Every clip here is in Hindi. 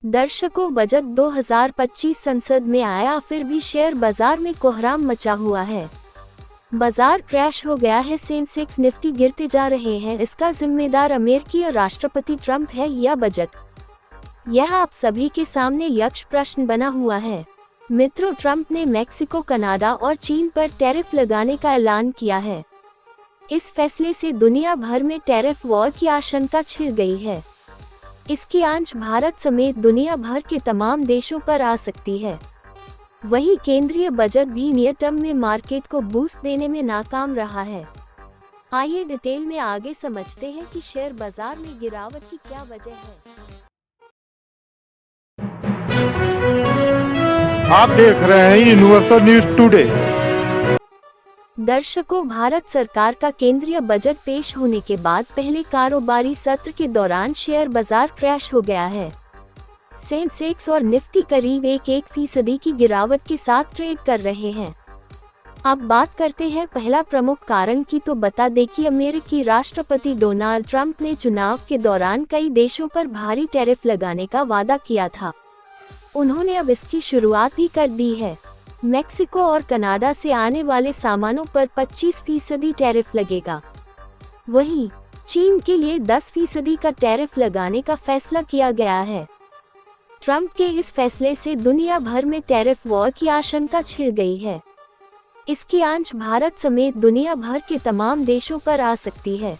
दर्शकों, बजट 2025 संसद में आया, फिर भी शेयर बाजार में कोहराम मचा हुआ है। बाजार क्रैश हो गया है, सेंसेक्स निफ्टी गिरते जा रहे हैं। इसका जिम्मेदार अमेरिकी राष्ट्रपति ट्रंप है या बजट? यह आप सभी के सामने यक्ष प्रश्न बना हुआ है। मित्रों, ट्रंप ने मेक्सिको, कनाडा और चीन पर टैरिफ लगाने का ऐलान किया है। इस फैसले से दुनिया भर में टैरिफ वॉर की आशंका छिड़ गई है। इसकी आंच भारत समेत दुनिया भर के तमाम देशों पर आ सकती है। वहीं केंद्रीय बजट भी नियर टर्म में मार्केट को बूस्ट देने में नाकाम रहा है। आइए डिटेल में आगे समझते हैं कि शेयर बाजार में गिरावट की क्या वजह है। आप देख रहे हैं यूनिवर्सल न्यूज टुडे। दर्शकों, भारत सरकार का केंद्रीय बजट पेश होने के बाद पहले कारोबारी सत्र के दौरान शेयर बाजार क्रैश हो गया है। सेंसेक्स और निफ्टी करीब 1% की गिरावट के साथ ट्रेड कर रहे हैं। अब बात करते हैं पहला प्रमुख कारण की, तो बता दें कि अमेरिकी राष्ट्रपति डोनाल्ड ट्रंप ने चुनाव के दौरान कई देशों पर भारी टैरिफ लगाने का वादा किया था। उन्होंने अब इसकी शुरुआत भी कर दी है। मेक्सिको और कनाडा से आने वाले सामानों पर 25% टैरिफ लगेगा। वहीं चीन के लिए 10% का टैरिफ लगाने का फैसला किया गया है। ट्रंप के इस फैसले से दुनिया भर में टैरिफ वॉर की आशंका छिड़ गई है। इसकी आंच भारत समेत दुनिया भर के तमाम देशों पर आ सकती है।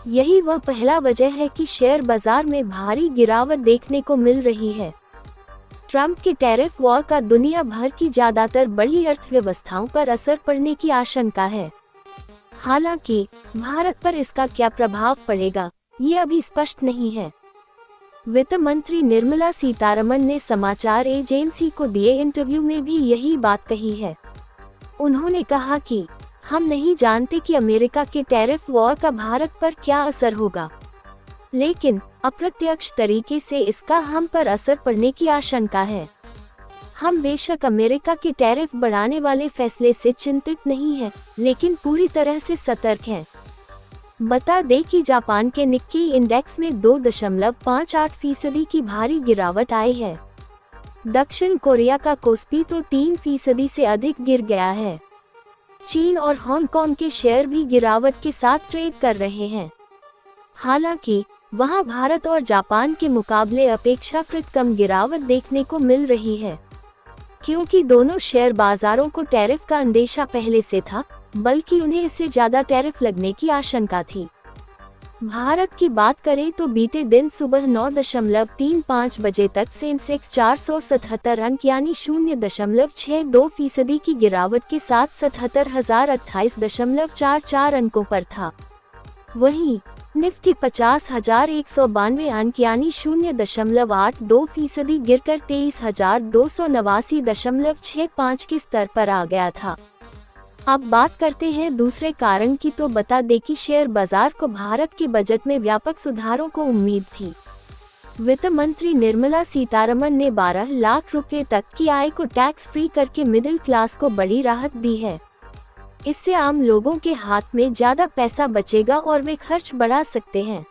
यही वह पहला वजह है कि शेयर बाजार में भारी गिरावट देखने को मिल रही है। ट्रंप के टैरिफ वॉर का दुनिया भर की ज्यादातर बड़ी अर्थव्यवस्थाओं पर असर पड़ने की आशंका है। हालांकि भारत पर इसका क्या प्रभाव पड़ेगा, ये अभी स्पष्ट नहीं है। वित्त मंत्री निर्मला सीतारमण ने समाचार एजेंसी को दिए इंटरव्यू में भी यही बात कही है। उन्होंने कहा कि हम नहीं जानते कि अमेरिका के टैरिफ वॉर का भारत पर क्या असर होगा, लेकिन अप्रत्यक्ष तरीके से इसका हम पर असर पड़ने की आशंका है। हम बेशक अमेरिका के टैरिफ बढ़ाने वाले फैसले से चिंतित नहीं हैं, लेकिन पूरी तरह से सतर्क हैं। बता दें कि जापान के निक्की इंडेक्स में 2.58% की भारी गिरावट आई है। दक्षिण कोरिया का कोस्पी तो 3% से अधिक गिर गया है। चीन और हांगकांग के शेयर भी गिरावट के साथ ट्रेड कर रहे हैं। हालांकि वहां भारत और जापान के मुकाबले अपेक्षाकृत कम गिरावट देखने को मिल रही है, क्योंकि दोनों शेयर बाजारों को टैरिफ का अंदेशा पहले से था, बल्कि उन्हें इससे ज्यादा टैरिफ लगने की आशंका थी। भारत की बात करें तो बीते दिन सुबह 9.35 बजे तक सेंसेक्स 477 अंक यानी 0.62% की गिरावट के साथ 77,028.44 अंकों पर था। वहीं निफ्टी 50,192 अंक यानी 0.82% गिरकर 23,289.65 के स्तर पर आ गया था। अब बात करते हैं दूसरे कारण की, तो बता दें कि शेयर बाजार को भारत के बजट में व्यापक सुधारों को उम्मीद थी। वित्त मंत्री निर्मला सीतारमण ने 12 लाख रुपए तक की आय को टैक्स फ्री करके मिडिल क्लास को बड़ी राहत दी है। इससे आम लोगों के हाथ में ज्यादा पैसा बचेगा और वे खर्च बढ़ा सकते हैं।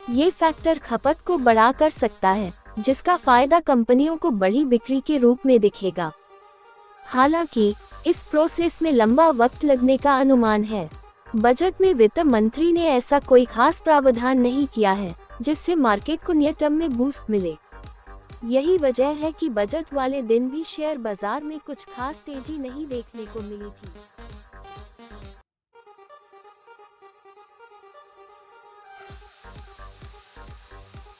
ये फैक्टर खपत को बढ़ा कर सकता है, जिसका फायदा कंपनियों को बड़ी बिक्री के रूप में दिखेगा। हालांकि इस प्रोसेस में लंबा वक्त लगने का अनुमान है। बजट में वित्त मंत्री ने ऐसा कोई खास प्रावधान नहीं किया है जिससे मार्केट को नियर टर्म में बूस्ट मिले। यही वजह है कि बजट वाले दिन भी शेयर बाजार में कुछ खास तेजी नहीं देखने को मिली थी।